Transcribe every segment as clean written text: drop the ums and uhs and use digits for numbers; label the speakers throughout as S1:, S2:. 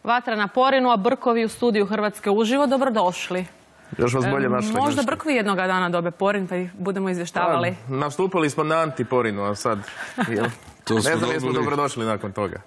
S1: Vatra na Porinu, a Brkovi u studiju Hrvatske uživo. Dobrodošli.
S2: Još vas bolje našli.
S1: Možda Brkovi jednoga dana dobe Porin, pa ih budemo izvještavali.
S2: Nastupili smo na anti-Porinu, a sad... Ne znam jesmo dobrodošli nakon toga.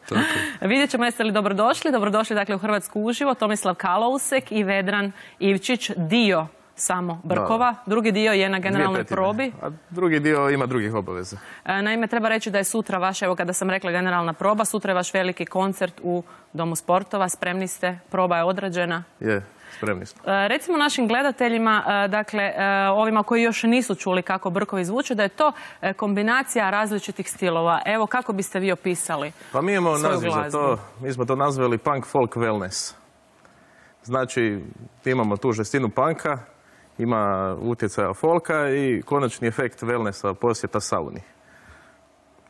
S1: Vidjet ćemo jeste li dobrodošli. Dobrodošli dakle u Hrvatsku uživo. Tomislav Kalousek i Vedran Ivčić, dio samo Brkova. Drugi dio je na generalnoj probi.
S2: A drugi dio ima drugih obaveza.
S1: Naime, treba reći da je sutra vaša, evo kada sam rekla generalna proba, sutra je vaš veliki koncert u Domu sportova. Spremni ste? Proba je odrađena?
S2: Je, spremni smo.
S1: Recimo našim gledateljima, dakle ovima koji još nisu čuli kako Brkovi zvuče, da je to kombinacija različitih stilova. Evo kako biste vi opisali
S2: Pa mi imamo naziv za to, mi smo to nazvali punk folk wellness. Znači, imamo tu žestinu punka, ima utjecaja folka i konačni efekt wellnessa, posjeta sauni.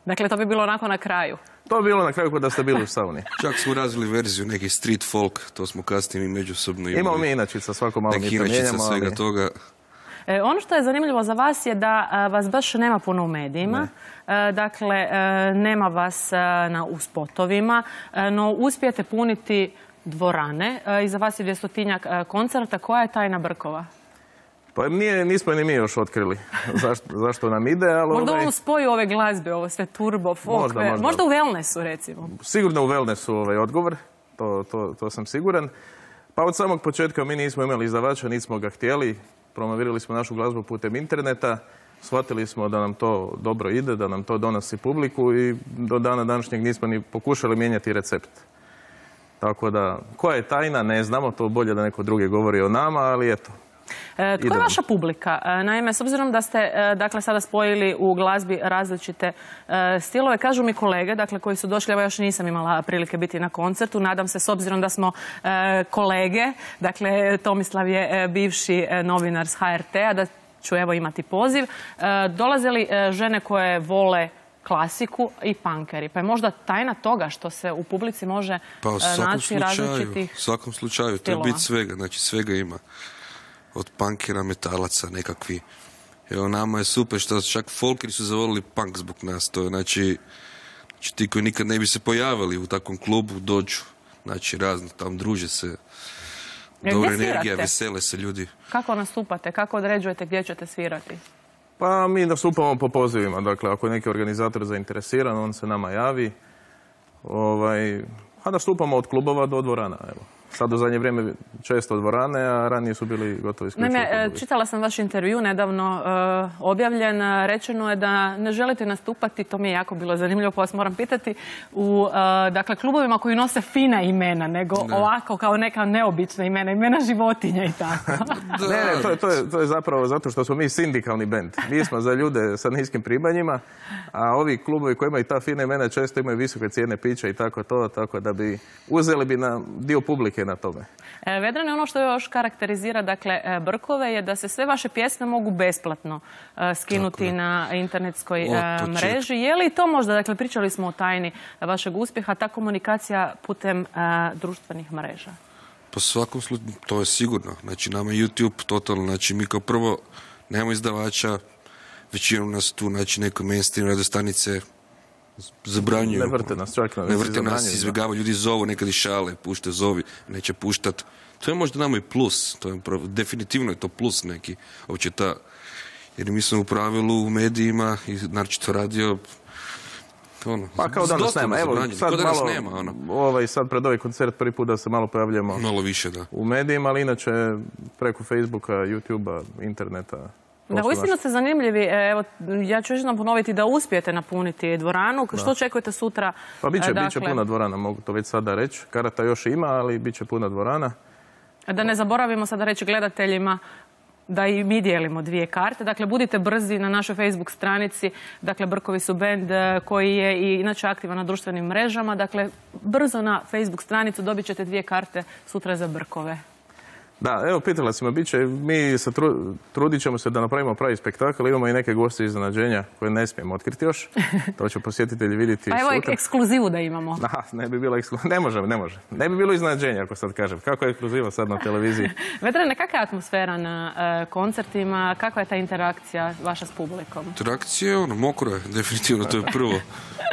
S1: Dakle, to bi bilo onako na kraju.
S2: To bi bilo na kraju kada ste bili u sauni.
S3: Čak smo razvili verziju, neki street folk, to smo kasnije i međusobno imali.
S2: Imamo mi inačica, svako malo mi to mijenjamo.
S3: Neki inačica svega toga.
S1: Ono što je zanimljivo za vas je da vas baš nema puno u medijima. Dakle, nema vas u spotovima, no uspijete puniti dvorane. Iza vas je 200-tinjak koncerta. Koja je tajna Brkova?
S2: Pa nismo ni mi još otkrili zašto nam ide, ali...
S1: Možda u ovom spoju ove glazbe, ovo sve turbo, folk, možda u wellnessu recimo.
S2: Sigurno u wellnessu odgovor, to sam siguran. Pa od samog početka mi nismo imali izdavača, nismo ga htjeli, promovirali smo našu glazbu putem interneta, shvatili smo da nam to dobro ide, da nam to donosi publiku i do dana današnjeg nismo ni pokušali mijenjati recept. Tako da, koja je tajna, ne znamo, to bolje da neko drugi govori o nama, ali eto.
S1: Tko je vaša publika? Naime, s obzirom da ste dakle, sada spojili u glazbi različite stilove, kažu mi kolege dakle, koji su došli, evo još nisam imala prilike biti na koncertu, nadam se s obzirom da smo kolege, dakle Tomislav je bivši novinar s HRT-a, da ću evo imati poziv. Dolaze li žene koje vole klasiku i punkeri? Pa je možda tajna toga što se u publici može naći različitih
S3: u svakom slučaju, to je bit svega, znači svega ima. Od punkera, metalaca, nekakvi. Evo, nama je super što čak folkeri su zavolili punk zbog nas. To je, znači ti koji nikad ne bi se pojavili u takvom klubu dođu. Znači, razno, tam druže se. Dobra energija, vesele se ljudi.
S1: Kako nastupate? Kako određujete gdje ćete svirati?
S2: Pa mi nastupamo po pozivima. Dakle, ako je neki organizator zainteresiran, on se nama javi. A nastupamo od klubova do dvorana, evo. Sad u zadnje vrijeme često dvorane, a ranije su bili gotovo isključivo klubovi.
S1: Čitala sam vaš intervju nedavno objavljen. Rečeno je da ne želite nastupati, to mi je jako bilo zanimljivo, pa vas moram pitati, u dakle, klubovima koji nose fina imena, nego ovako kao neka neobična imena životinja i tako.
S2: Ne, to je zapravo zato što smo mi sindikalni bend. Mi smo za ljude sa niskim primanjima, a ovi klubovi koji imaju ta fina imena često imaju visoke cijene pića i tako da bi uzeli bi na dio publike na tome.
S1: Vedrane, ono što još karakterizira dakle, Brkove je da se sve vaše pjesme mogu besplatno skinuti na internetskoj mreži. Je li to možda, dakle, pričali smo o tajni vašeg uspjeha, ta komunikacija putem društvenih mreža?
S3: Po svakom slučaju, to je sigurno. Znači, nama je YouTube totalno, znači mi kao prvo nemamo izdavača, većinom nas tu, znači neko mainstream radio stanice zabranjuju.
S2: Ne vrte nas, čak
S3: ne vrte nas, izbjegavaju, ljudi zovu, nekad i šale, pušte zovi, neće puštat. To je možda nama i plus, to je definitivno je to plus neki, uopće ta, jer mi smo u pravilu u medijima i naročito radio,
S2: pa kao danas nema, evo sad pred ovaj koncert prvi put da se malo pojavljamo
S3: malo više, da.
S2: U medijima, ali inače preko Facebooka, YouTubea, interneta.
S1: Da, uistinu ste zanimljivi. Evo, ja ću još jednom ponoviti da uspijete napuniti dvoranu. Što očekujete sutra?
S2: Pa bit će puna dvorana, mogu to već sada reći. Karata još ima, ali bit će puna dvorana.
S1: Da ne zaboravimo sada reći gledateljima da i mi dijelimo 2 karte. Dakle, budite brzi na našoj Facebook stranici. Dakle, Brkovi su bend koji je i inače aktivan na društvenim mrežama. Dakle, brzo na Facebook stranicu dobit ćete 2 karte sutra za Brkove.
S2: Da, evo, pitala si me, mi se trudit ćemo se da napravimo pravi spektakl, imamo i neke goste iznenađenja koje ne smijemo otkriti još. To će posjetitelji vidjeti sutra.
S1: Pa evo ekskluzivu da imamo.
S2: Ne bi bilo ekskluziva, ne može. Ne bi bilo iznenađenja, ako sad kažem. Kako je ekskluziva sad na televiziji?
S1: Vedrane, kakva je atmosfera na koncertima? Kakva je ta interakcija vaša s publikom?
S3: Interakcija je mokro je, definitivno, to je prvo.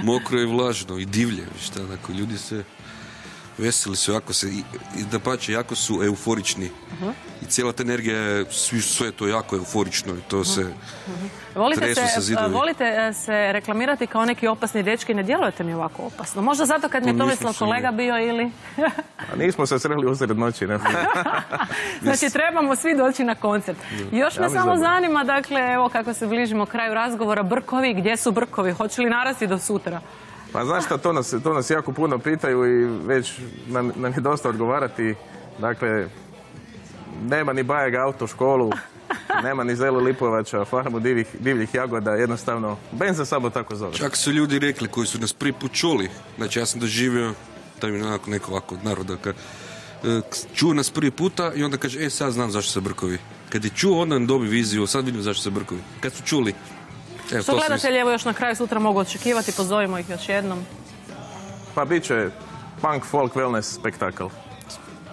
S3: Mokro je i vlažno i divlje, ljudi se veseli su, jako se, i da pače, jako su euforični. I cijela ta energija je, sve je to jako euforično i to se tresu sa zidovi.
S1: Volite se reklamirati kao neki opasni dečki, ne djelujete mi ovako opasno. Možda zato kad mi je Tomislav kolega bio ili...
S2: A nismo se sreli usred noći, ne?
S1: Znači, trebamo svi doći na koncert. Još me samo zanima, dakle, evo kako se bližimo kraju razgovora, brkovi, gdje su brkovi? Hoće li narasti do sutra?
S2: Pa znaš šta, to nas jako puno pitaju i već nam je dosta odgovarati. Dakle, nema ni Bajega autoškolu, nema ni Zelu Lipovača, farmu divljih jagoda, jednostavno, benza samo tako zove.
S3: Čak su ljudi rekli koji su nas prvi put čuli, znači ja sam doživio, da mi neko ovako od naroda, čuo nas prvi puta i onda kaže, sad znam zašto se brkovi. Kad je čuo, onda nam dobi viziju, sad vidim zašto se brkovi. Kad su čuli.
S1: Što gledatelji evo još na kraju sutra mogu očekivati, pozovimo ih još jednom.
S2: Pa bit će punk, folk, wellness spektakl.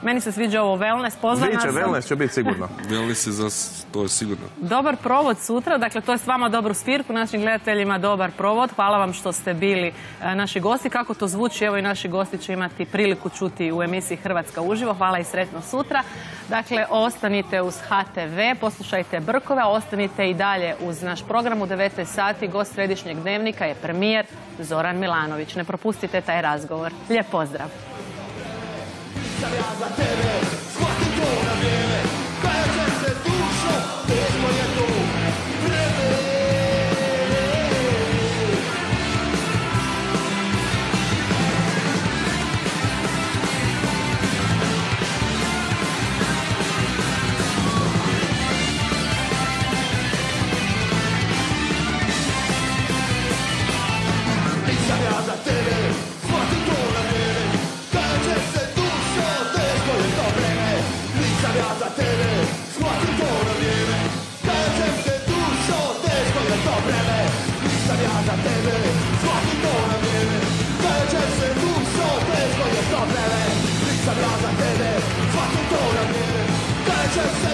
S1: Meni se sviđa ovo wellness, poznana sam.
S2: Wellness će biti sigurno.
S3: Wellness to je sigurno.
S1: Dobar provod sutra, dakle to je s vama dobru svirku, našim gledateljima dobar provod. Hvala vam što ste bili naši gosti. Kako to zvuči, evo i naši gosti će imati priliku čuti u emisiji Hrvatska uživo. Hvala i sretno sutra. Dakle, ostanite uz HTV, poslušajte Brkove, a ostanite i dalje uz naš program u 19 sati. Gost središnjeg dnevnika je premijer Zoran Milanović. Ne propustite taj razgovor. Lijep pozdrav.
S4: Sam ja za tebe, shvati to na vrijeme, kažem se dušo, teško je to vreme. Nisam ja za tebe, shvati to na vrijeme, kažem se dušo, teško je to vreme. Nisam ja za tebe, shvati to na vrijeme, kažem se dušo, teško je to vreme. Nisam ja za tebe, shvati to na vrijeme, kažem se dušo, teško je to vreme. Nisam ja za tebe, shvati to na vrijeme, kažem se